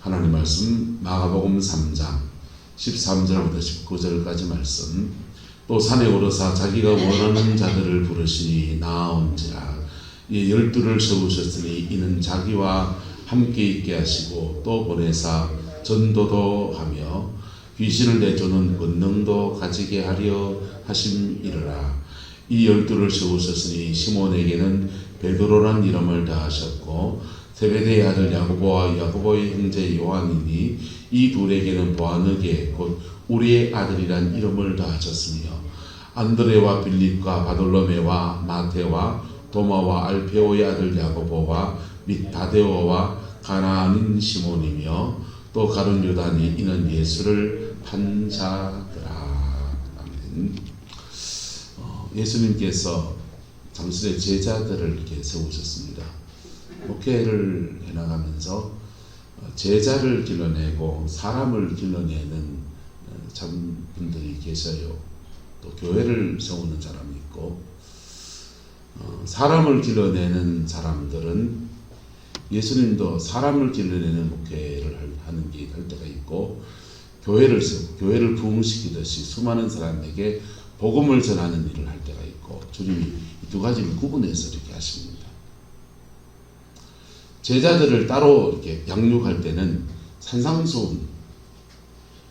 하나님 말씀 마가복음 3장 13절부터 19절까지 말씀. 또 산에 오르사 자기가 원하는 자들을 부르시니 나아온지라. 이 12를 세우셨으니 이는 자기와 함께 있게 하시고 또 보내사 전도도 하며 귀신을 내쫓는 권능도 가지게 하려 하심이르라. 이 12를 세우셨으니 시몬에게는 베드로란 이름을 다하셨고 세베대의 아들 야고보와 야고보의 형제 요한이니 이 둘에게는 보아느게 곧 우리의 아들이란 이름을 다하셨으며 안드레와 빌립과 바돌로메와 마테와 도마와 알페오의 아들 야고보와 및 다데오와 가나안인 시몬이며 또 가룟 유다니 이는 예수를 판 자더라. 아멘. 예수님께서 당신의 제자들을 이렇게 세우셨습니다. 목회를 해나가면서 제자를 길러내고 사람을 길러내는 참 분들이 계셔요. 또 교회를 세우는 사람이 있고, 사람을 길러내는 사람들은 예수님도 사람을 길러내는 목회를 하는 게 할 때가 있고, 교회를 세우고 교회를 부흥시키듯이 수많은 사람에게 복음을 전하는 일을 할 때가 있고, 주님이 이 두 가지를 구분해서 이렇게 하십니다. 제자들을 따로 이렇게 양육할 때는 산상수훈,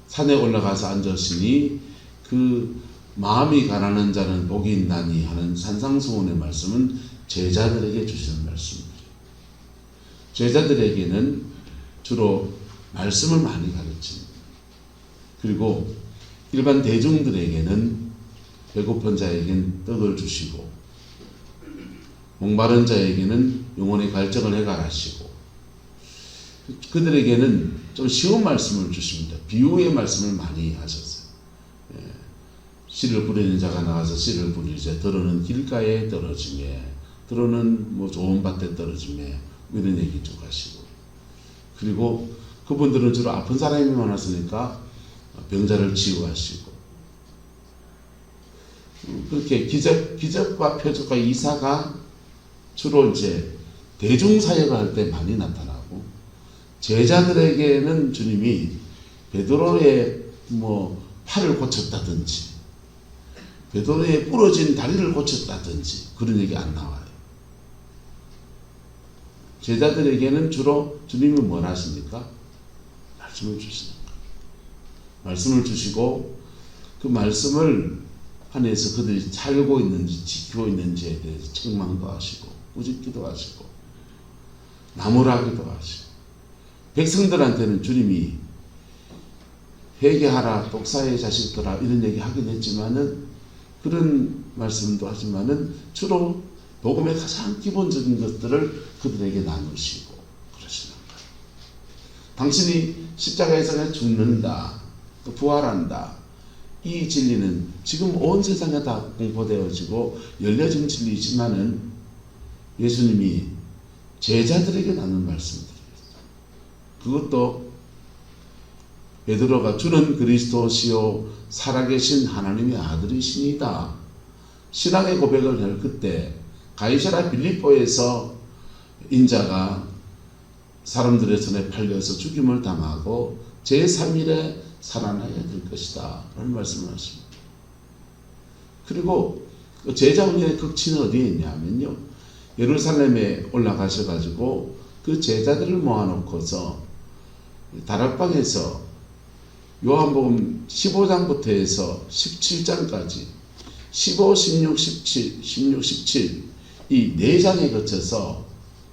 산에 올라가서 앉으시니 그 마음이 가난한 자는 복이 있나니 하는 산상수훈의 말씀은 제자들에게 주시는 말씀입니다. 제자들에게는 주로 말씀을 많이 가르칩니다. 그리고 일반 대중들에게는 배고픈 자에게는 떡을 주시고 목마른 자에게는 영혼의 갈증을 해결하시고 그들에게는 좀 쉬운 말씀을 주십니다. 비유의 말씀을 많이 하셨어요. 씨를 뿌리는 자가 나가서 씨를 뿌리자 들어는 길가에 떨어지며 들어는 뭐 좋은 밭에 떨어지며 이런 얘기 쭉 하시고, 그리고 그분들은 주로 아픈 사람이 많았으니까 병자를 치유하시고, 그렇게 기적과 표적과 이사가 주로 이제 대중사역을 할 때 많이 나타나고, 제자들에게는 주님이 베드로의 뭐 팔을 고쳤다든지 베드로의 부러진 다리를 고쳤다든지 그런 얘기 안 나와요. 제자들에게는 주로 주님이 뭘 하십니까? 말씀을 주시는 거예요. 말씀을 주시고 그 말씀을 안에서 그들이 살고 있는지 지키고 있는지에 대해서 책망도 하시고 꾸짖기도 하시고 나무라기도 하시고, 백성들한테는 주님이 회개하라 독사의 자식들아 이런 얘기 하긴 했지만은, 그런 말씀도 하지만은 주로 복음의 가장 기본적인 것들을 그들에게 나누시고 그러시는 거예요. 당신이 십자가에서 죽는다, 또 부활한다, 이 진리는 지금 온 세상에 다 공포되어지고 열려진 진리이지만은 예수님이 제자들에게 나눈 말씀들이에요. 그것도 베드로가 주는 그리스도시요 살아계신 하나님의 아들이시니다 신앙의 고백을 할 그때 가이사랴 빌립보에서 인자가 사람들의 손에 팔려서 죽임을 당하고 제3일에 살아나야 될 것이다 라는 말씀을 하십니다. 그리고 제자훈련의 극치는 어디에 있냐면요, 예루살렘에 올라가셔가지고 그 제자들을 모아놓고서 다락방에서 요한복음 15장부터 해서 17장까지 15, 16, 17, 16, 17 이 4장에 거쳐서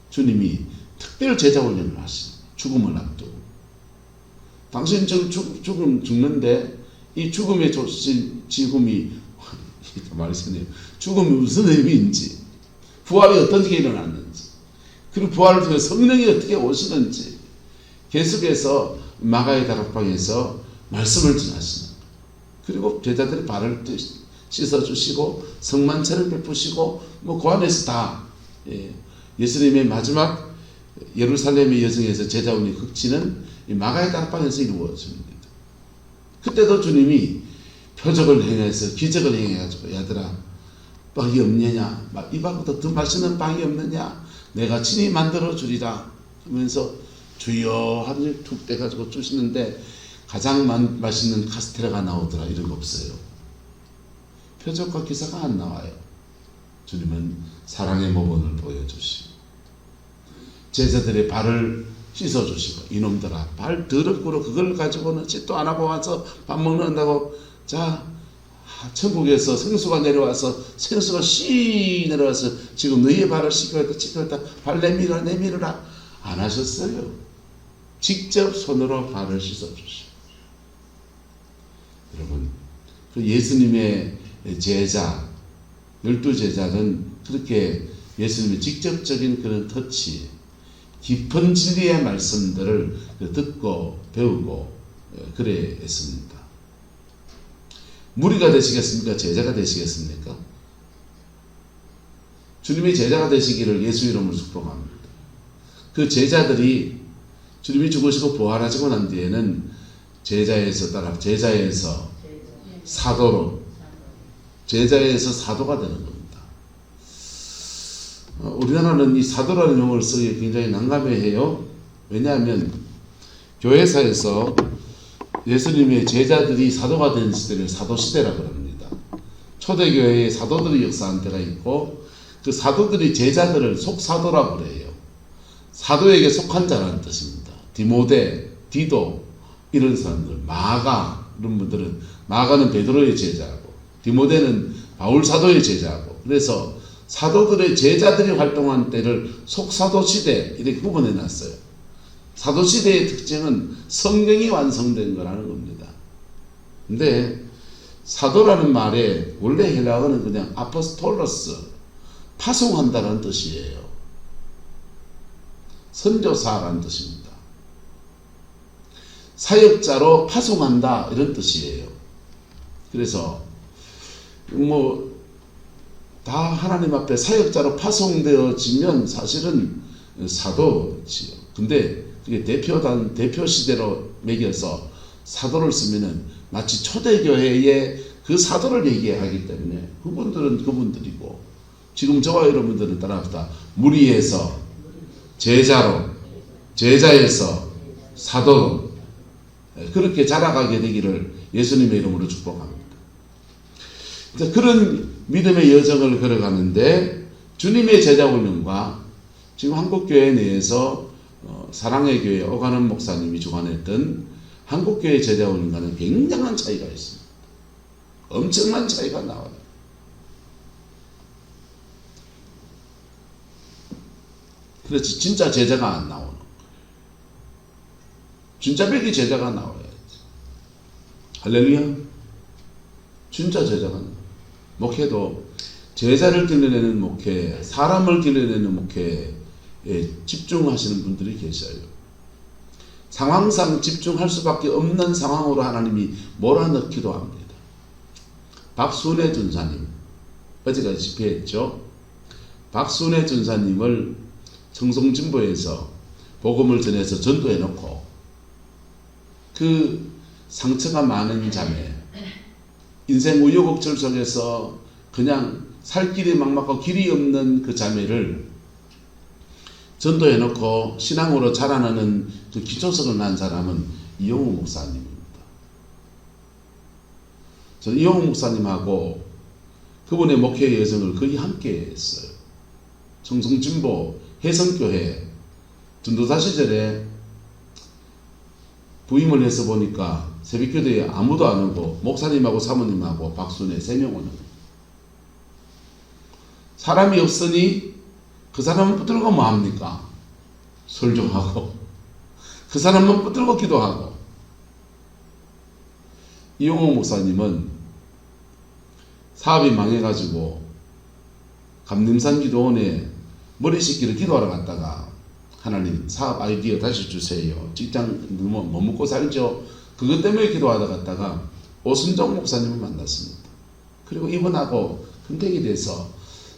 주님이 특별 제자훈련을 하십니다. 죽음을 앞두고 당신 죽는데 이 죽음의 지금이 말씀이네요. 죽음이 무슨 의미인지, 부활이 어떻게 일어났는지, 그리고 부활을 통해 성령이 어떻게 오시는지 계속해서 마가의 다락방에서 말씀을 전하시는 거예요. 그리고 제자들의 발을 씻어주시고 성만찬을 베푸시고 뭐 그 안에서 다 예수님의 마지막 예루살렘의 여정에서 제자훈이 극치는 마가의 다락방에서 이루어집니다. 그때도 주님이 표적을 행해서 기적을 행해가지고 야들아 빵이 없느냐, 이방보다 더 맛있는 빵이 없느냐, 내가 친히 만들어 주리라 하면서 주여 하더니 툭 떼가지고 주시는데 가장 맛있는 카스테라가 나오더라 이런 거 없어요. 표적과 기사가 안 나와요. 주님은 사랑의 모범을 보여주시고 제자들의 발을 씻어주시고 이놈들아 발 더럽고로 그걸 가지고는 짓도 안 하고 와서 밥 먹는다고 자 천국에서 생수가 내려와서 생수가 씨 내려와서 지금 너희의 발을 씻겼다 발 내밀어라 안 하셨어요. 직접 손으로 발을 씻어주시고 여러분 그 예수님의 제자 12제자는 그렇게 예수님의 직접적인 그런 터치 깊은 진리의 말씀들을 듣고 배우고 그래 했습니다. 무리가 되시겠습니까? 제자가 되시겠습니까? 주님의 제자가 되시기를 예수 이름으로 축복합니다. 그 제자들이 주님이 죽으시고 부활하시고 난 뒤에는 제자에서 사도로 제자에서 사도가 되는 겁니다. 우리나라는 이 사도라는 용어를 쓰기 굉장히 난감해해요. 왜냐하면 교회사에서 예수님의 제자들이 사도가 된 시대를 사도시대라고 합니다. 초대교회에 사도들이 역사한 때가 있고 그 사도들이 제자들을 속사도라고 그래요. 사도에게 속한 자라는 뜻입니다. 디모데, 디도 이런 사람들, 마가 이런 분들은 마가는 베드로의 제자고 디모데는 바울 사도의 제자고 그래서 사도들의 제자들이 활동한 때를 속사도시대 이렇게 구분해 놨어요. 사도시대의 특징은 성경이 완성된 거라는 겁니다. 근데 사도라는 말에 원래 헬라어는 그냥 아포스톨로스 파송한다는 뜻이에요. 선교사라는 뜻입니다. 사역자로 파송한다 이런 뜻이에요. 그래서 다 하나님 앞에 사역자로 파송되어지면 사실은 사도지요. 근데 그게 대표 시대로 매겨서 사도를 쓰면은 마치 초대교회의 그 사도를 얘기하기 때문에 그분들은 그분들이고 지금 저와 여러분들은 따라합시다. 무리에서 제자로 제자에서 사도로 그렇게 자라가게 되기를 예수님의 이름으로 축복합니다. 그런 믿음의 여정을 걸어가는데 주님의 제자 훈련과 지금 한국교회 내에서 사랑의 교회 오가는 목사님이 주관했던 한국교회 제자 훈련과는 굉장한 차이가 있습니다. 엄청난 차이가 나와요. 그래서 진짜 제자가 안 나오는 거예요. 진짜 백이 제자가 나와야지. 할렐루야. 진짜 제자가 나와요. 목회도 제자를 길러내는 목회, 사람을 길러내는 목회에 집중하시는 분들이 계셔요. 상황상 집중할 수밖에 없는 상황으로 하나님이 몰아넣기도 합니다. 박순애 전사님, 어제까지 집회했죠. 박순애 전사님을 청송진보에서 복음을 전해서 전도해놓고 그 상처가 많은 자매, 인생 우여곡절 속에서 그냥 살 길이 막막하고 길이 없는 그 자매를 전도해놓고 신앙으로 자라나는 그 기초석을 난 사람은 이용우 목사님입니다. 저는 이용우 목사님하고 그분의 목회 여정을 거의 함께 했어요. 청송진보 해성교회 전도사 시절에 부임을 해서 보니까 새벽교대에 아무도 안 오고 목사님하고 사모님하고 박순애 3명 오는 거예요. 사람이 없으니 그 사람은 붙들고 뭐합니까? 설교하고 그 사람은 붙들고 기도하고. 이용호 목사님은 사업이 망해가지고 감림산 기도원에 머리 씻기를 기도하러 갔다가 하나님 사업 아이디어 다시 주세요. 직장 못 먹고 살죠. 그것 때문에 기도하다 갔다가 오순정 목사님을 만났습니다. 그리고 이분하고 컨택이 돼서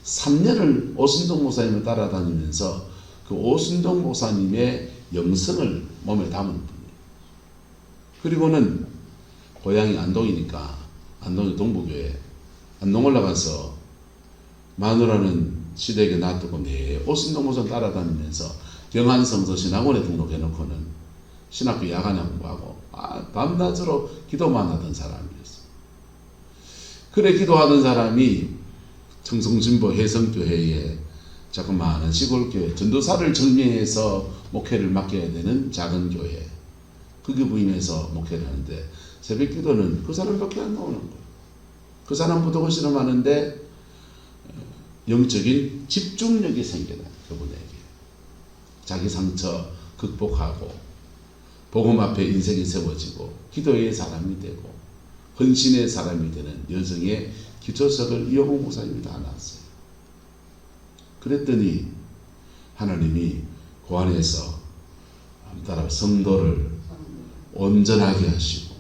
3년을 오순정 목사님을 따라다니면서 그 오순정 목사님의 영성을 몸에 담은 분이에요. 그리고는 고향이 안동이니까 안동의 동부교회 안동 올라가서 마누라는 시댁에 놔두고 내 오순정 목사님 따라다니면서 경한성서 신학원에 등록해놓고는 신학교 야간에 공부하고 밤낮으로 기도만 하던 사람이었어요. 그래 기도하던 사람이 청송진보 혜성교회에 자그마한 시골교회 전도사를 정리해서 목회를 맡겨야 되는 작은 교회, 거기 부임해서 목회를 하는데 새벽 기도는 그 사람밖에 안 나오는 거예요. 그 사람 부도가 실험하는데 영적인 집중력이 생겨나요. 그분에게 자기 상처 극복하고 복음 앞에 인생이 세워지고 기도의 사람이 되고 헌신의 사람이 되는 여정의 기초석을 이용호 목사님이 다 놨어요. 그랬더니 하나님이 그 안에서 따라 성도를 온전하게 하시고,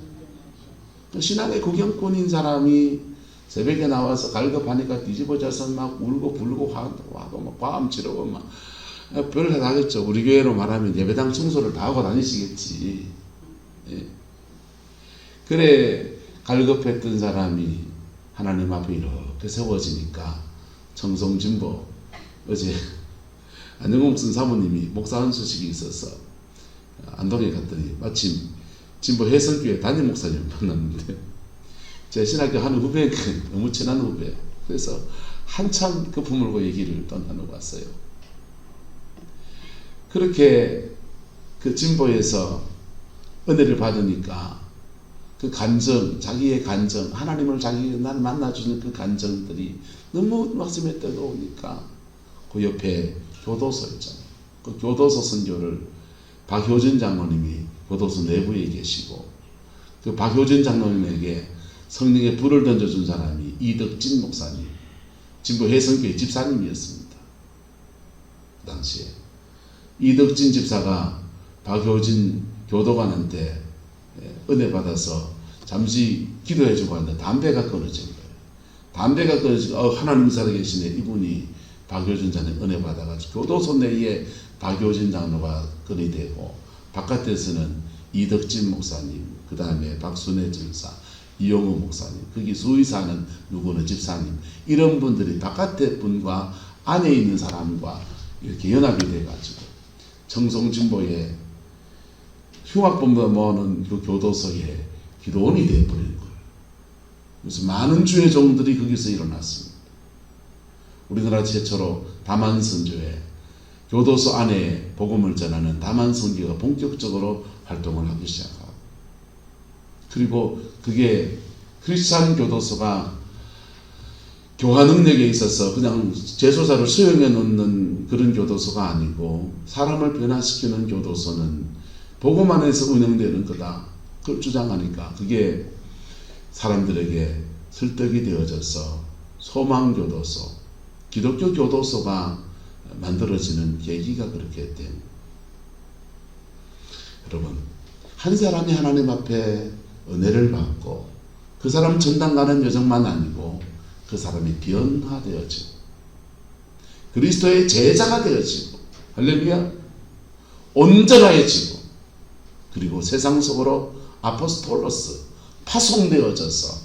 신앙의 구경꾼인 사람이 새벽에 나와서 갈급하니까 뒤집어져서 막 울고 불고 하고 막 과음 치르고 막 별을 다 하겠죠. 우리 교회로 말하면 예배당 청소를 다 하고 다니시겠지. 예. 그래 갈급했던 사람이 하나님 앞에 이렇게 세워지니까 청송진보 어제 안영웅 사모님이 목사하는 소식이 있어서 안동에 갔더니 마침 진보 혜성교회 담임 목사님 만났는데 제 신학교 한 후배, 너무 친한 후배. 그래서 한참 그 품을고 얘기를 또 나누고 왔어요. 그렇게 그 진보에서 은혜를 받으니까 그 감정, 자기의 감정, 하나님을 날 만나주는 그 감정들이 너무 가슴에 뜨거우니까 그 옆에 교도소 있잖아요. 그 교도소 선교를 박효진 장로님이 교도소 내부에 계시고, 그 박효진 장로님에게 성령의 불을 던져준 사람이 이덕진 목사님, 진보 혜성교회 집사님이었습니다. 그 당시에 이덕진 집사가 박효진 교도관한테 은혜 받아서 잠시 기도해주고 하는데 담배가 끊어진 거예요. 담배가 끊어지고 하나님 살아계시네. 이분이 박효진 장로님 은혜 받아가지고 교도소 내에 박효진 장로가 건이 되고, 바깥에서는 이덕진 목사님, 그 다음에 박순애 전사, 이용호 목사님, 거기 수의사는 누구는 집사님, 이런 분들이 바깥의 분과 안에 있는 사람과 이렇게 연합이 돼가지고 청송진보에 흉악범도 모으는 그 교도소에 기도원이 되어버린 거예요. 그래서 많은 주의 종들이 거기서 일어났습니다. 우리나라 최초로 다만선교회, 교도소 안에 복음을 전하는 다만선교가 본격적으로 활동을 하기 시작하고, 그리고 그게 크리스찬 교도소가 교화 능력에 있어서 그냥 재소자를 수용해 놓는 그런 교도소가 아니고 사람을 변화시키는 교도소는 복음 안에서 운영되는 거다, 그걸 주장하니까 그게 사람들에게 설득이 되어져서 소망교도소, 기독교 교도소가 만들어지는 계기가 그렇게 된. 여러분, 한 사람이 하나님 앞에 은혜를 받고 그 사람 전당 가는 여정만 아니고 그 사람이 변화되어지고 그리스도의 제자가 되어지고, 할렐루야, 온전해지고, 그리고 세상 속으로 아포스톨로스 파송되어져서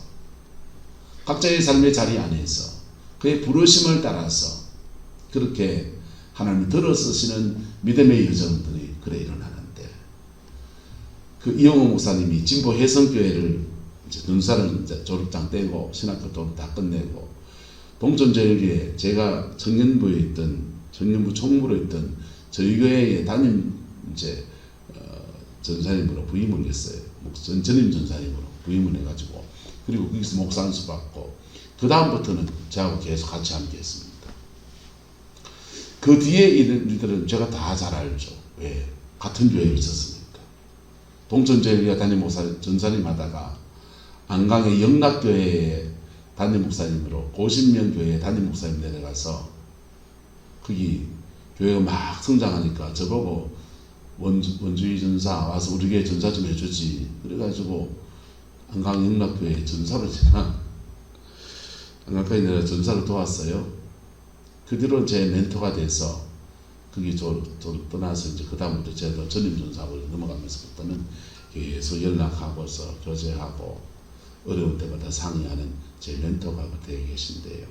각자의 삶의 자리 안에서 그의 부르심을 따라서 그렇게 하나님이 들어서시는 믿음의 여정들이 그래 일어나는데, 그 이용호 목사님이 진보 혜성교회를 이제 눈살을 이제 졸업장 떼고 신학교 졸업 다 끝내고 동천제일교회, 제가 청년부에 있던, 청년부 총무로 있던 저희 교회의 담임 이제 전사님으로 부임을 했어요. 전임 전사님으로 부임을 해가지고, 그리고 거기서 목사 안수 받고, 그 다음부터는 저하고 계속 같이 함께 했습니다. 그 뒤에 이들은 제가 다 잘 알죠. 왜? 같은 교회에 있었으니까. 동천제일교회 담임 목사 전사님 하다가 안강의 영락교회의 담임 목사님으로 고신명교회 담임 목사님 내려가서 거기 교회가 막 성장하니까 저보고 원주의 전사 와서 우리 교회 전사 좀 해주지. 그래가지고 안강 영락교회 전사를 제가 안강까지 내가 전사를 도왔어요. 그 뒤로 제 멘토가 돼서 거기 떠나서 이제 그 다음부터 제가 전임 전사로 넘어가면서부터는 계속 연락하고서 교제하고 어려운 때마다 상의하는 제 멘토가 되어 계신데요.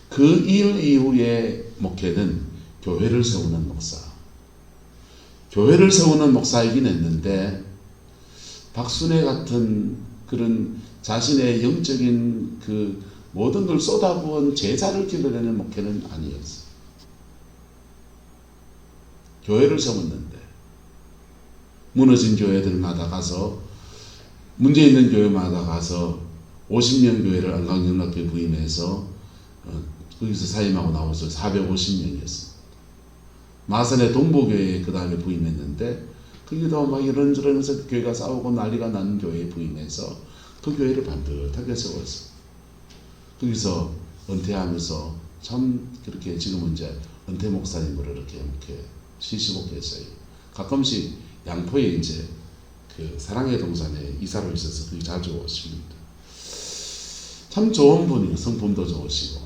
그 일 이후에 목회는 교회를 세우는 목사. 교회를 세우는 목사이긴 했는데 박순애 같은 그런 자신의 영적인 그 모든 걸 쏟아부은 제자를 길러내는 목회는 아니었어요. 교회를 세웠는데 무너진 교회들마다 가서 문제 있는 교회마다 가서 50명 교회를 안강영락교회 부임해서 거기서 사임하고 나와서 450명이었습니다. 마산의 동보교회에 그 다음에 부임했는데 거기도 막 이런저런 해서 교회가 싸우고 난리가 나는 교회에 부임해서 그 교회를 반듯하게 세웠어요. 거기서 은퇴하면서 참 그렇게 지금은 이제 은퇴 목사님으로 이렇게 시시복했어요. 가끔씩 양포에 이제 그 사랑의 동산에 이사로 있어서 거기 자주 오십니다. 참 좋은 분이에요. 성품도 좋으시고.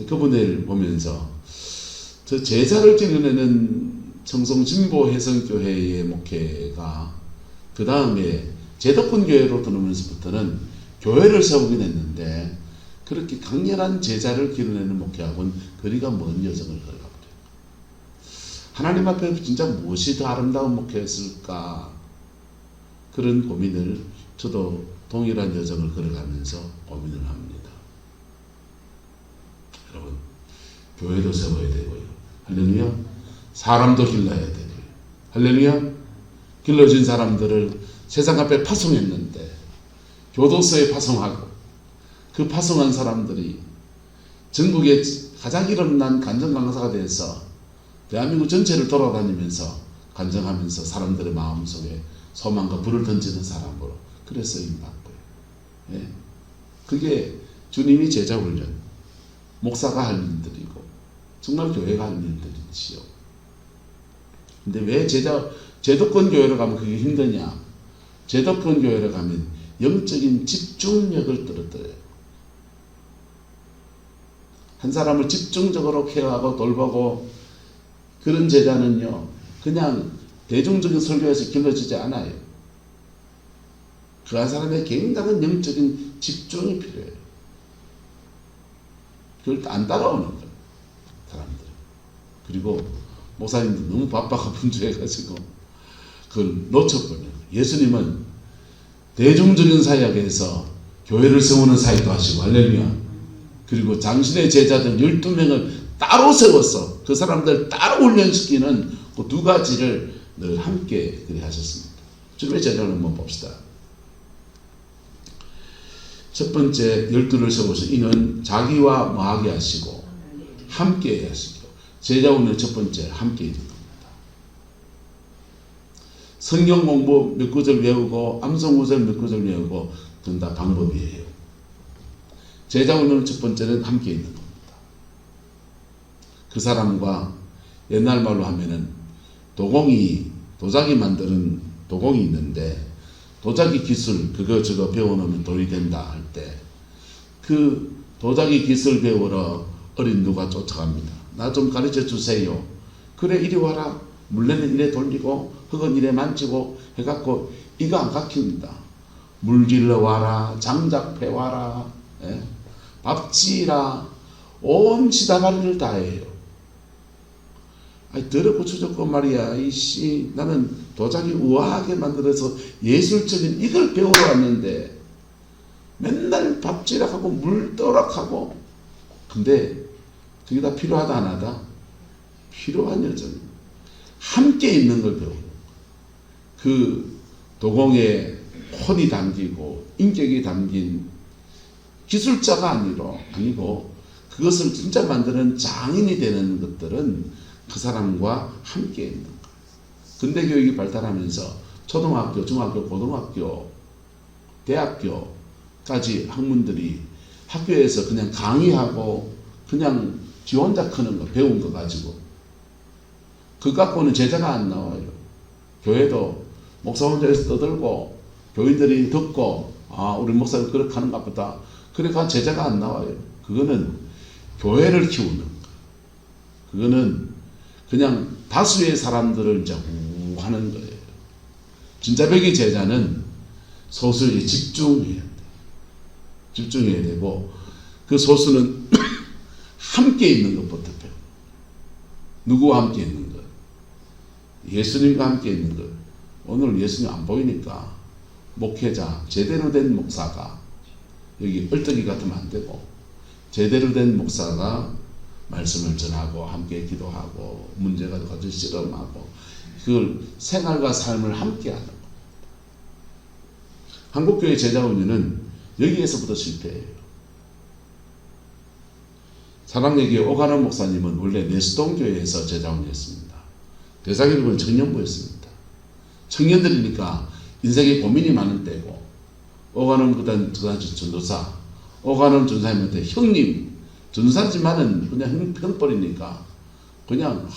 그분을 보면서 저 제자를 길러내는 청송진보 혜성교회의 목회가 그 다음에 제도권 교회로 들어오면서부터는 교회를 세우긴 했는데 그렇게 강렬한 제자를 길러내는 목회하고는 거리가 먼 여정을 걸어가버려요. 하나님 앞에 진짜 무엇이 더 아름다운 목회였을까 그런 고민을 저도 동일한 여정을 걸어가면서 고민을 합니다. 여러분 교회도 세워야 되고요. 할렐루야. 사람도 길러야 되고요. 할렐루야. 길러진 사람들을 세상 앞에 파송했는데 교도소에 파송하고 그 파송한 사람들이 전국에 가장 이름난 간증 강사가 돼서 대한민국 전체를 돌아다니면서 간증하면서 사람들의 마음속에 소망과 불을 던지는 사람으로 그래 쓰임받고요. 예. 그게 주님이 제자 훈련, 목사가 할 일들이고 정말 교회가 할 일들이지요. 근데 왜 제도권 교회를 가면 그게 힘드냐? 제도권 교회를 가면 영적인 집중력을 떨어뜨려요. 한 사람을 집중적으로 케어하고 돌보고 그런 제자는요, 그냥 대중적인 설교에서 길러지지 않아요. 그 한 사람의 굉장한 영적인 집중이 필요해요. 그걸 안 따라오는 거예요, 사람들. 그리고 목사님도 너무 바빠가 분주해가지고 그걸 놓쳐버려요. 예수님은 대중적인 사역에서 교회를 세우는 사역도 하시고, 할렐루야. 그리고 당신의 제자들 12명을 따로 세워서 그 사람들 따로 훈련시키는 그 두 가지를 늘 함께 그리 하셨습니다. 주님의 제자를 한번 봅시다. 첫 번째 12를 세워서 이는 자기와 뭐하게 하시고 함께 하시고, 제자훈련 첫 번째 함께 있는 겁니다. 성경 공부 몇 구절 외우고 암송 구절 몇 구절 외우고 그건 다 방법이에요. 제자훈련 첫 번째는 함께 있는 겁니다. 그 사람과 옛날 말로 하면은 도자기 만드는 도공이 있는데 도자기 기술 그거 저거 배워놓으면 돈이 된다 할 때 그 도자기 기술 배우러 어린 누가 쫓아갑니다. 나 좀 가르쳐 주세요. 그래 이리 와라. 물레는 이래 돌리고 흙은 이래 만지고 해갖고 이거 안 가킵니다. 물질러 와라. 장작패 와라. 예? 밥 지라. 온 지다발을 다 해요. 아니 더럽고 추적고 말이야. 이씨 나는 도자기 우아하게 만들어서 예술적인 이걸 배우러 왔는데 맨날 밥지락하고 물떠락하고. 근데 그게 다 필요하다 안 하다? 필요한 여정. 함께 있는 걸 배우는 그 도공에 혼이 담기고 인격이 담긴 기술자가 아니고 그것을 진짜 만드는 장인이 되는 것들은 그 사람과 함께 있는 거예요. 근대교육이 발달하면서 초등학교, 중학교, 고등학교, 대학교까지 학문들이 학교에서 그냥 강의하고 그냥 지 혼자 크는 거, 배운 거 가지고 그 갖고는 제자가 안 나와요. 교회도 목사 혼자서 떠들고 교인들이 듣고 아 우리 목사님 그렇게 하는가 보다. 그러니까 제자가 안 나와요. 그거는 교회를 키우는 거. 그거는 그냥 다수의 사람들을 이제 하는 거예요. 진짜배기 제자는 소수에 집중해야 돼. 집중해야 되고 그 소수는 함께 있는 것부터 배워. 누구와 함께 있는 것? 예수님과 함께 있는 것. 오늘 예수님 안 보이니까 목회자, 제대로 된 목사가, 여기 얼떡이 같으면 안 되고 제대로 된 목사가 말씀을 전하고 함께 기도하고 문제가 가지고 실험하고 그걸 생활과 삶을 함께 하는 것. 한국교회 제자훈련은 여기에서부터 실패해요. 사랑예교회 오가는 목사님은 원래 내수동교회에서 제자훈련했습니다. 대사교육은 청년부였습니다. 청년들이니까 인생에 고민이 많은 때고, 오가는 그다음 전도사, 오가는 전사님한테 형님, 전사지만은 그냥 형벌이니까 그냥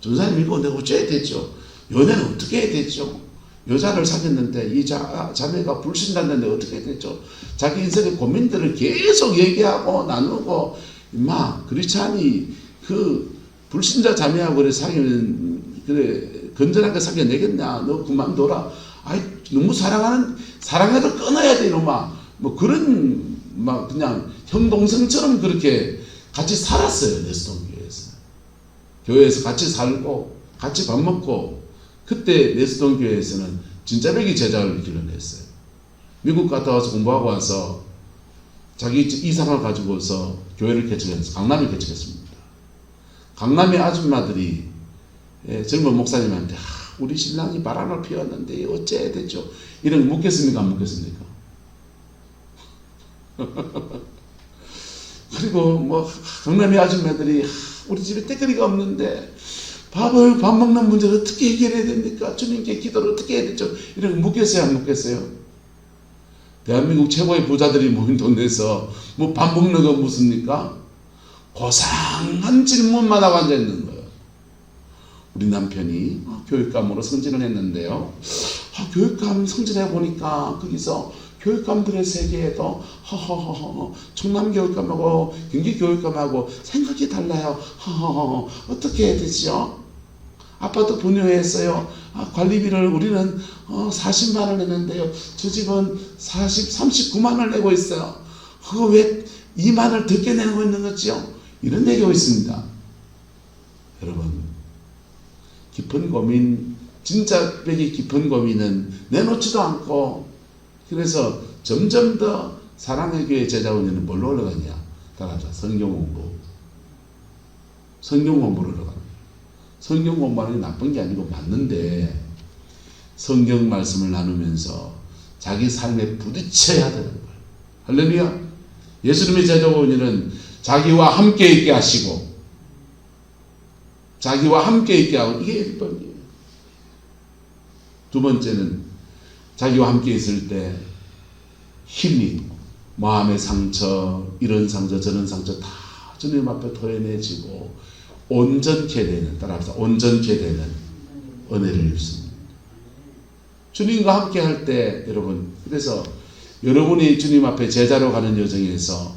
전사님 이거 내가 어째야 되죠? 연애는 어떻게 해야 되죠? 여자를 사귀었는데 이 자매가 불신났는데 어떻게 해야 되죠? 자기 인생의 고민들을 계속 얘기하고 나누고 그렇지 않니 그 불신자 자매하고 그래 사귀면 그래 건전하게 사귀어내겠냐? 너 그만둬라. 아이 너무 사랑해도 끊어야 돼 이놈아. 뭐 그런 그냥 형 동생처럼 그렇게 같이 살았어요. 내수동교회에서. 교회에서 같이 살고 같이 밥 먹고. 그때 내수동교회에서는 진짜배기 제자를 길러냈어요. 미국 갔다 와서 공부하고 와서 자기 이상을 가지고서 교회를 개척했어요. 강남에 개척했습니다. 강남의 아줌마들이 젊은 목사님한테 우리 신랑이 바람을 피웠는데 어째야 되죠? 이런 거 묻겠습니까? 안 묻겠습니까? 그리고 강남의 아줌마들이 우리 집에 때거리가 없는데 밥 먹는 문제를 어떻게 해결해야 됩니까? 주님께 기도를 어떻게 해야 되죠? 이런 거 묻겠어요? 안 묻겠어요? 대한민국 최고의 부자들이 모인 돈 내서 밥 먹는 거 묻습니까? 고상한 질문만 하고 앉아있는 거예요. 우리 남편이 교육감으로 승진을 했는데요. 교육감 승진해 보니까 거기서 교육감들의 세계에도 충남교육감하고 경기교육감하고 생각이 달라요. 어떻게 해야 되죠? 아파트 분유했어요. 관리비를 우리는 40만 원 냈는데요. 저 집은 39만 원을 내고 있어요. 그거 왜 2만 원을 적게 내고 있는 거죠? 이런 얘기가 있습니다. 여러분, 깊은 고민, 진짜 배기 깊은 고민은 내놓지도 않고, 그래서 점점 더 사랑의 교회 제자훈련은 뭘로 올라가냐? 따라하자. 성경 공부. 성경 공부를 올라갑니다. 성경 공부하는 게 나쁜 게 아니고 맞는데 성경 말씀을 나누면서 자기 삶에 부딪혀야 되는 거예요. 할렐루야. 예수님의 제자훈련은 자기와 함께 있게 하시고 자기와 함께 있게 하고 이게 1번이에요. 두 번째는 자기와 함께 있을 때 힘이 마음의 상처 이런 상처 저런 상처 다 주님 앞에 토해내지고 온전케 되는 따라합시다. 온전케 되는 은혜를 입습니다. 주님과 함께 할 때 여러분 그래서 여러분이 주님 앞에 제자로 가는 여정에서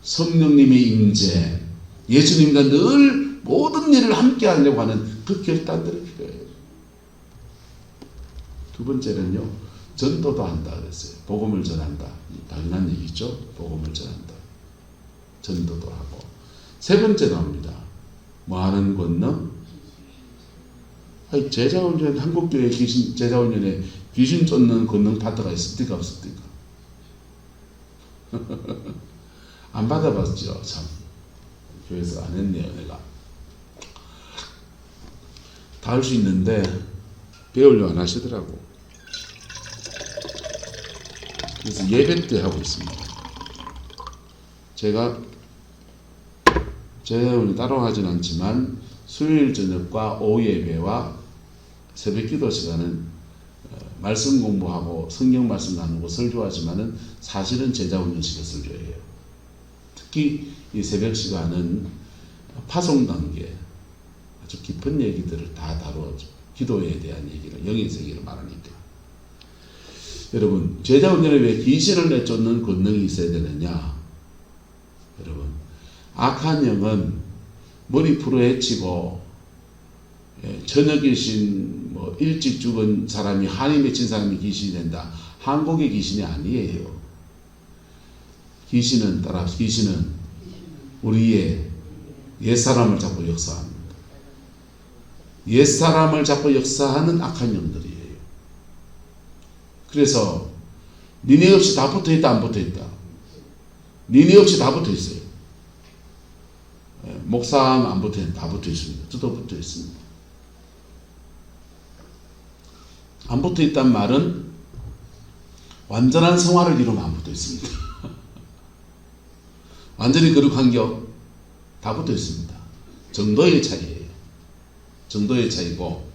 성령님의 임재 예수님과 늘 모든 일을 함께 하려고 하는 그 결단들이 필요해요. 두 번째는요. 전도도 한다 그랬어요. 복음을 전한다. 당연한 얘기죠. 복음을 전한다. 전도도 하고. 세 번째 나옵니다. 뭐 하는 권능? 제자훈련 한국교회 제자훈련에 귀신 쫓는 권능 파트가 있습니까? 없습니까? 안 받아봤죠. 참 교회에서 안 했네요. 내가 다 할 수 있는데 배우려 안 하시더라고. 그래서 예배 때 하고 있습니다. 제가 따로 하진 않지만 수요일 저녁과 오후 예배와 새벽 기도 시간은 말씀 공부하고 성경 말씀 나누고 설교하지만은 사실은 제자훈련식의 설교예요. 특히 이 새벽 시간은 파송 단계 아주 깊은 얘기들을 다 다루어져. 기도에 대한 얘기를 영의 세계로 말하니까. 여러분 제자훈련에 왜 귀신을 내쫓는 권능이 있어야 되느냐? 여러분 악한 영은 머리 풀어 헤치고 저녁 귀신 일찍 죽은 사람이 한이 맺힌 사람이 귀신이 된다. 한국의 귀신이 아니에요. 귀신은 우리의 옛사람을 잡고 역사합니다. 옛사람을 잡고 역사하는 악한 영들이에요. 그래서 니네 없이 다 붙어있다 안 붙어있다? 니네 없이 다 붙어있어요. 목사는 안 붙어있는데 다 붙어있습니다. 저도 붙어있습니다. 안 붙어있단 말은 완전한 성화를 이루면 안 붙어있습니다. 완전히 거룩한 격 다 붙어있습니다. 정도의 차이예요. 정도의 차이고,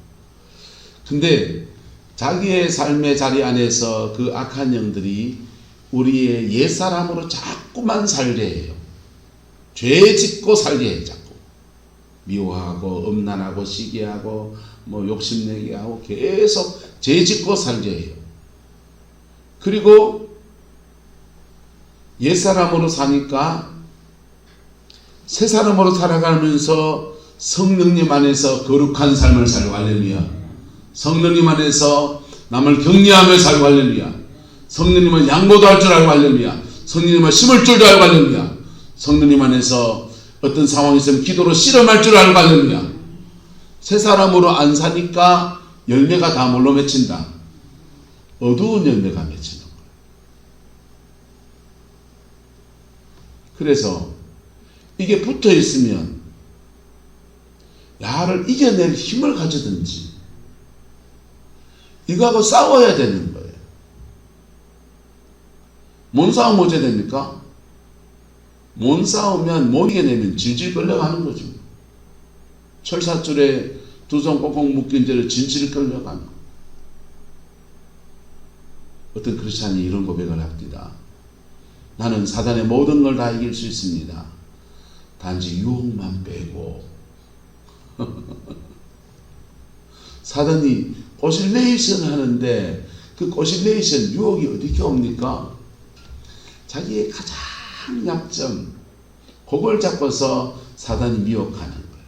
근데 자기의 삶의 자리 안에서 그 악한 영들이 우리의 옛사람으로 자꾸만 살게 해요. 죄 짓고 살게 해요. 자꾸 미워하고 음란하고 시기하고 뭐 욕심내게 하고 계속 죄 짓고 살게 해요. 그리고 옛사람으로 사니까 새사람으로 살아가면서 성령님 안에서 거룩한 삶을 살고 할렐루야. 성령님 안에서 남을 격려하며 살고 할렐루야. 성령님은 양보도 할 줄 알고 할렐루야. 성령님은 심을 줄도 알고 할렐루야. 성령님 안에서 어떤 상황이 있으면 기도로 실험할 줄 알고 할렐루야. 새사람으로 안 사니까 열매가 다 뭘로 맺힌다? 어두운 열매가 맺히는 거예요. 그래서 이게 붙어 있으면 야를 이겨낼 힘을 가지든지 이거하고 싸워야 되는 거예요. 뭔 싸움 어째 됩니까? 못 싸우면 못 이겨내면 질질 끌려가는 거죠. 철사줄에 두 손 꽁꽁 묶인 죄를 질질 끌려가는. 어떤 크리스찬이 이런 고백을 합니다. 나는 사단의 모든 걸 다 이길 수 있습니다. 단지 유혹만 빼고. 사단이 오실레이션 하는데 그 오실레이션 유혹이 어디게 옵니까? 자기의 가장 약점 그걸 잡고서 사단이 미혹하는 거예요.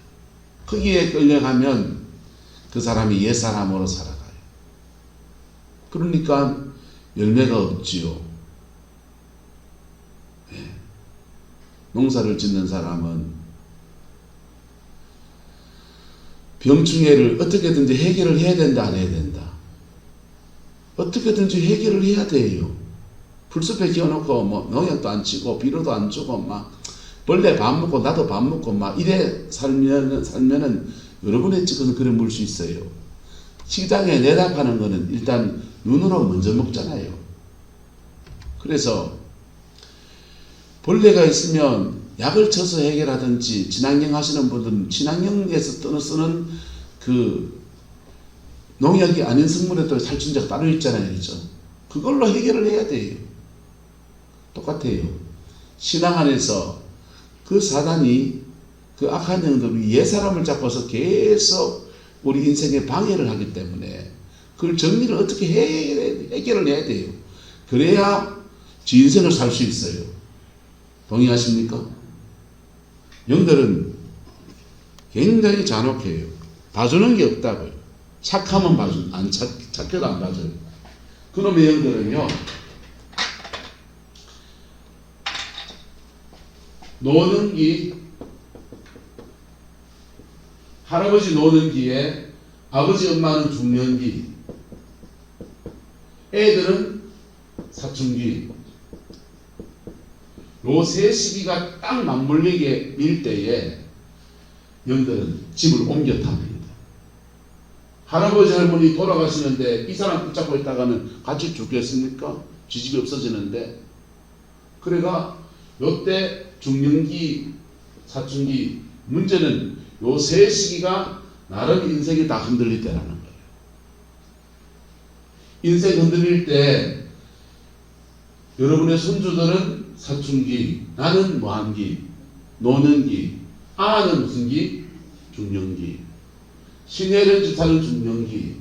거기에 끌려가면 그 사람이 옛사람으로 살아가요. 그러니까 열매가 없지요. 네. 농사를 짓는 사람은 병충해를 어떻게든지 해결을 해야 된다 안 해야 된다? 어떻게든지 해결을 해야 돼요. 풀숲에 기어놓고 뭐 농약도 안 치고 비료도 안 주고 막 벌레 밥 먹고 나도 밥 먹고 막 이래 살면은 여러분의 집은 그래 물 수 있어요. 식당에 내다 파는 거는 일단 눈으로 먼저 먹잖아요. 그래서 벌레가 있으면 약을 쳐서 해결하든지, 친환경 하시는 분들은 친환경에서 쓰는 그 농약이 아닌 성분에 또 살충제가 따로 있잖아요. 그렇죠? 그걸로 해결을 해야 돼요. 똑같아요. 신앙 안에서 그 사단이 그 악한 영들이 옛사람을 잡아서 계속 우리 인생에 방해를 하기 때문에 그걸 정리를 어떻게 해결을 해야 돼요. 그래야 지 인생을 살 수 있어요. 동의하십니까? 영들은 굉장히 잔혹해요. 봐주는 게 없다고요. 착하면 안 착해도 안 봐줘요. 그놈의 영들은요, 노는 기, 할아버지 노는 기에 아버지 엄마는 죽는 기, 애들은 사춘기, 요 세 시기가 딱 맞물리게 밀 때에 영들은 집을 옮겨 탑니다. 할아버지 할머니 돌아가시는데 이 사람 붙잡고 있다가는 같이 죽겠습니까? 지집이 없어지는데. 그래가 요때 중년기, 사춘기, 문제는 요 세 시기가 나름 인생이 다 흔들릴 때라는 거예요. 인생 흔들릴 때 여러분의 손주들은 사춘기, 나는 뭐한기, 노는 기, 아는 무슨 기? 중년기. 신혜련 지사는 중년기,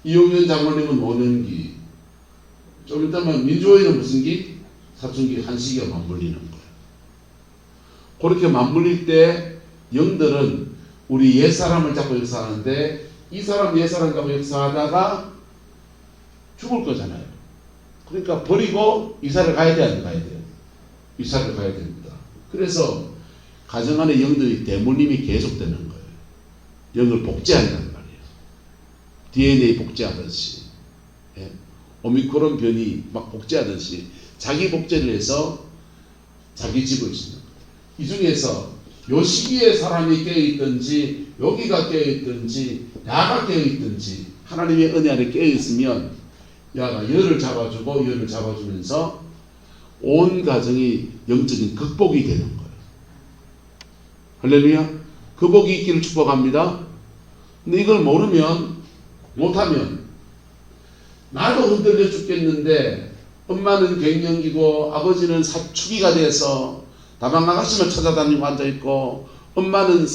이용현 장로님은 노년기, 좀 이따면 민주호의는 무슨 기? 사춘기. 한 시기가 맞물리는 거예요. 그렇게 맞물릴 때 영들은 우리 옛사람을 잡고 역사하는데 이 사람 옛사람 잡고 역사하다가 죽을 거잖아요. 그러니까 버리고 이사를 가야 돼, 안 가야 돼요? 이사를 가야 됩니다. 그래서 가정 안에 영들이 대물림이 계속되는 거예요. 영을 복제한단 말이에요. DNA 복제하듯이. 예? 오미크론 변이 막 복제하듯이 자기 복제를 해서 자기 집을 짓는 거예요. 이 중에서 요 시기에 사람이 깨어있든지 여기가 깨어있든지 야가 깨어있든지 하나님의 은혜 안에 깨어있으면 야가 열을 잡아주고 열을 잡아주면서 온 가정이 영적인 극복이 되는 거예요. 할렐루야. 그 복이 있기를 축복합니다. 근데 이걸 모르면, 못하면 나도 흔들려 죽겠는데 엄마는 갱년기고 아버지는 사춘기가 돼서 다방 아가씨만 찾아다니고 앉아있고 엄마는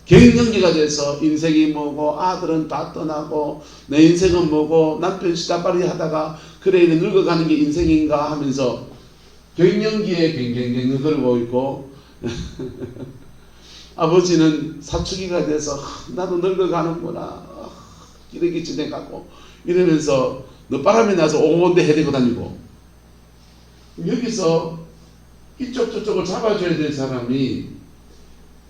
갱년기가 돼서 인생이 뭐고 아들은 다 떠나고 내 인생은 뭐고 남편 시다발이 하다가 그래 늙어가는 게 인생인가 하면서 갱년기에 갱갱갱 걸고 있고 아버지는 사춘기가 돼서 나도 늙어가는구나 이렇게 지내가고 이러면서 늦바람이 나서 옹온대 헤대고 다니고 여기서 이쪽 저쪽을 잡아줘야 될 사람이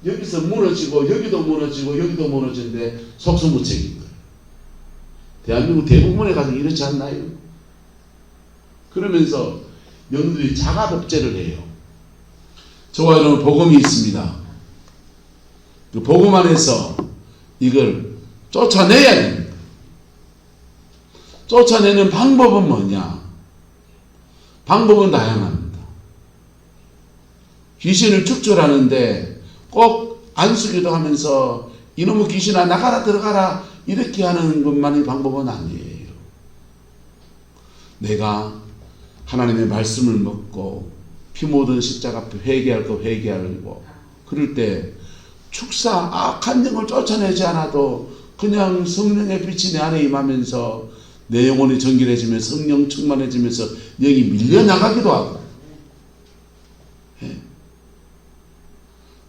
여기서 무너지고 여기도 무너지고 여기도 무너지는데 속수무책인 거예요. 대한민국 대부분의 가정이 이렇지 않나요? 그러면서 영들이 자가복제를 해요. 저와 여러분 복음이 있습니다. 그 복음 안에서 이걸 쫓아내야 됩니다. 쫓아내는 방법은 뭐냐? 방법은 다양합니다. 귀신을 축출하는데 꼭 안수기도 하면서 이놈의 귀신아 나가라 들어가라 이렇게 하는 것만이 방법은 아니에요. 내가 하나님의 말씀을 먹고 피 묻은 십자가 앞에 회개할 거 회개하고 그럴 때 축사 악한 영을 쫓아내지 않아도 그냥 성령의 빛이 내 안에 임하면서 내 영혼이 정결해지면서 성령 충만해지면서 영이 밀려나가기도 하고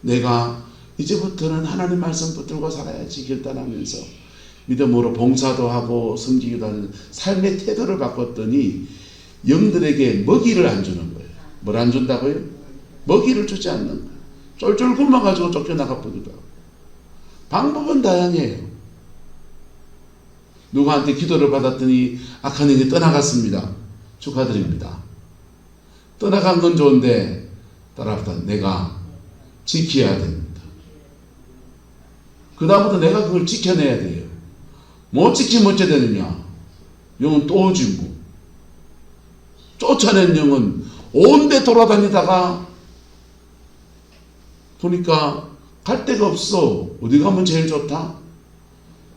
내가 이제부터는 하나님 말씀 붙들고 살아야지 결단하면서 믿음으로 봉사도 하고 섬기기도 하는 삶의 태도를 바꿨더니 영들에게 먹이를 안 주는 거예요. 뭘 안 준다고요? 먹이를 주지 않는 거예요. 쫄쫄 굶어가지고 쫓겨나가 버리기도 하고. 방법은 다양해요. 누구한테 기도를 받았더니 악한 영이 떠나갔습니다. 축하드립니다. 떠나간 건 좋은데 따라붙어 내가 지켜야 됩니다. 그 다음부터 내가 그걸 지켜내야 돼요. 못 지키면 어째 되느냐? 영은 또 오지 뭐. 쫓아낸 영은 온데 돌아다니다가 보니까 갈 데가 없어. 어디 가면 제일 좋다?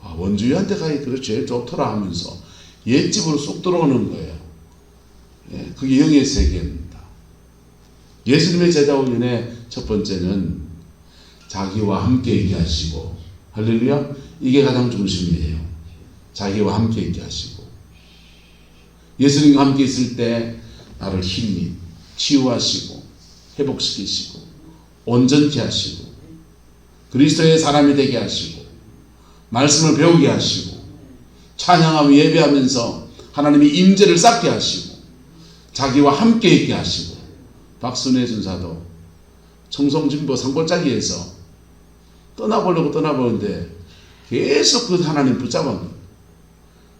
아, 원주위한테 가야 그래 제일 좋더라 하면서 옛집으로 쏙 들어오는 거예요. 예, 그게 영의 세계입니다. 예수님의 제자 훈련의 첫 번째는 자기와 함께 있게 하시고 할렐루야 이게 가장 중심이에요. 자기와 함께 있게 하시고 예수님과 함께 있을 때 나를 힘이 치유하시고 회복시키시고 온전케 하시고 그리스도의 사람이 되게 하시고 말씀을 배우게 하시고 찬양하며 예배하면서 하나님의 임재를 쌓게 하시고 자기와 함께 있게 하시고 박순애 전사도 청송진보 산골짜기에서 떠나보려고 떠나보는데 계속 그 하나님 붙잡아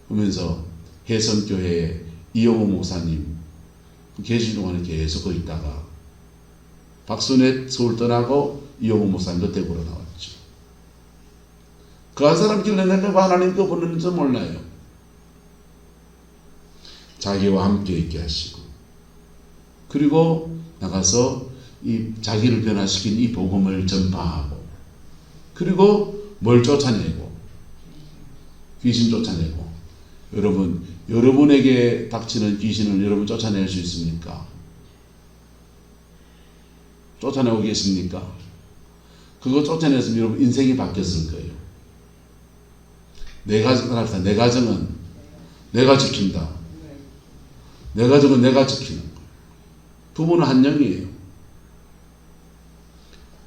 보면서 해성교회 이용호 목사님 계신 동안에 계속 거기 있다가 박순애 서울 떠나고 이용호 목사님 롯데구로 나왔죠. 그 한 사람 길러내려고 하나님 그 보내는지 몰라요. 자기와 함께 있게 하시고 그리고 나가서 이 자기를 변화시킨 이 복음을 전파하고 그리고 뭘 쫓아내고 귀신 쫓아내고 여러분에게 닥치는 귀신을 여러분 쫓아낼 수 있습니까? 쫓아내고 계십니까? 그거 쫓아냈으면 여러분 인생이 바뀌었을 거예요. 내 가정은 내가 지킨다. 내 가정은 내가 지키는 거예요. 부부는 한 영이에요.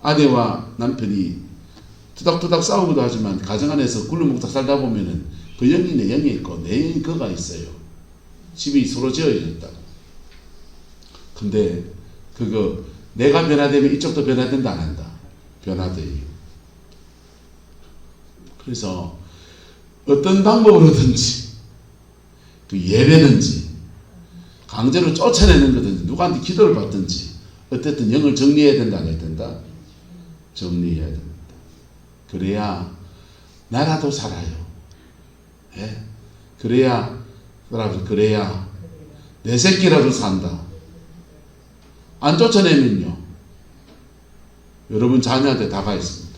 아내와 남편이 투닥투닥 싸우기도 하지만 가정 안에서 굴러먹다 살다 보면은 그 영이 내 영이 있고 내 영이 그가 있어요. 집이 서로 지어졌다고. 근데 그거 내가 변화되면 이쪽도 변화된다 안 한다? 변화돼요. 그래서 어떤 방법으로든지 그 예배든지 강제로 쫓아내는 거든지 누구한테 기도를 받든지 어쨌든 영을 정리해야 된다 안 해야 된다? 정리해야 됩니다. 그래야 나라도 살아요. 예? 그래야 내 새끼라도 산다. 안 쫓아내면요 여러분 자녀한테 다가 있습니다.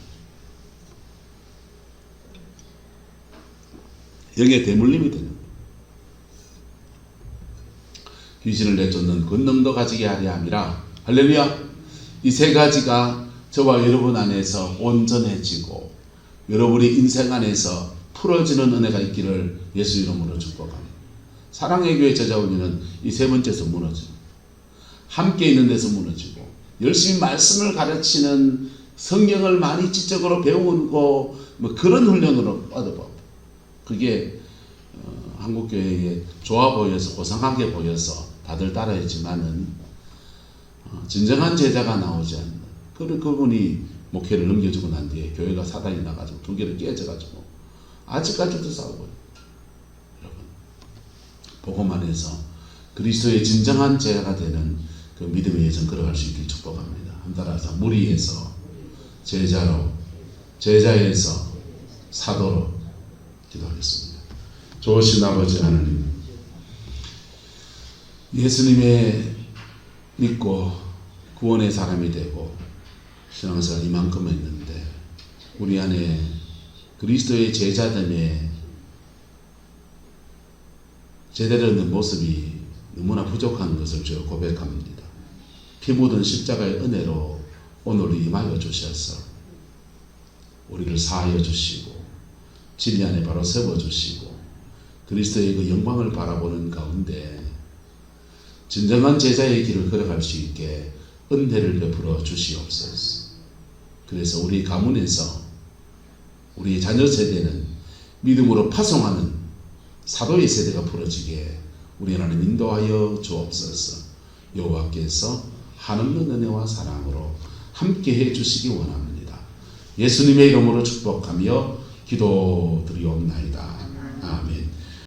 영의 대물림이 되는 거예요. 귀신을 내쫓는 권능도 가지게 하려 함이라. 할렐루야. 이 세 가지가 저와 여러분 안에서 온전해지고 여러분의 인생 안에서 풀어지는 은혜가 있기를 예수 이름으로 축복합니다. 사랑의 교회 제자원리는 이 세 번째에서 무너집니다. 함께 있는 데서 무너지고 열심히 말씀을 가르치는 성경을 많이 지적으로 배우고 뭐 그런 훈련으로 받아봐. 그게 한국교회에 좋아 보여서 고상하게 보여서 다들 따라했지만은 진정한 제자가 나오지 않는 그분이 목회를 넘겨주고 난 뒤에 교회가 사단이 나가지고 두 개를 깨져가지고 아직까지도 싸우고 여러분 복음만 해서 그리스도의 진정한 제자가 되는 그 믿음의 여정 걸어갈 수 있길 축복합니다. 한 따라서 무리에서 제자로 제자에서 사도로 기도하겠습니다. 좋으신 아버지 하나님, 예수님의 믿고 구원의 사람이 되고 신앙생활 이만큼 했는데 우리 안에 그리스도의 제자됨에 제대로 있는 모습이 너무나 부족한 것을 주여 고백합니다. 피 묻은 십자가의 은혜로 오늘 임하여 주셔서 우리를 사하여 주시고 진리 안에 바로 세워주시고 그리스도의 그 영광을 바라보는 가운데 진정한 제자의 길을 걸어갈 수 있게 은혜를 베풀어 주시옵소서. 그래서 우리 가문에서 우리 자녀 세대는 믿음으로 파송하는 사도의 세대가 부러지게 우리 하나님 인도하여 주옵소서. 여호와께서 한없는 은혜와 사랑으로 함께해 주시기 원합니다. 예수님의 이름으로 축복하며 기도드리옵나이다.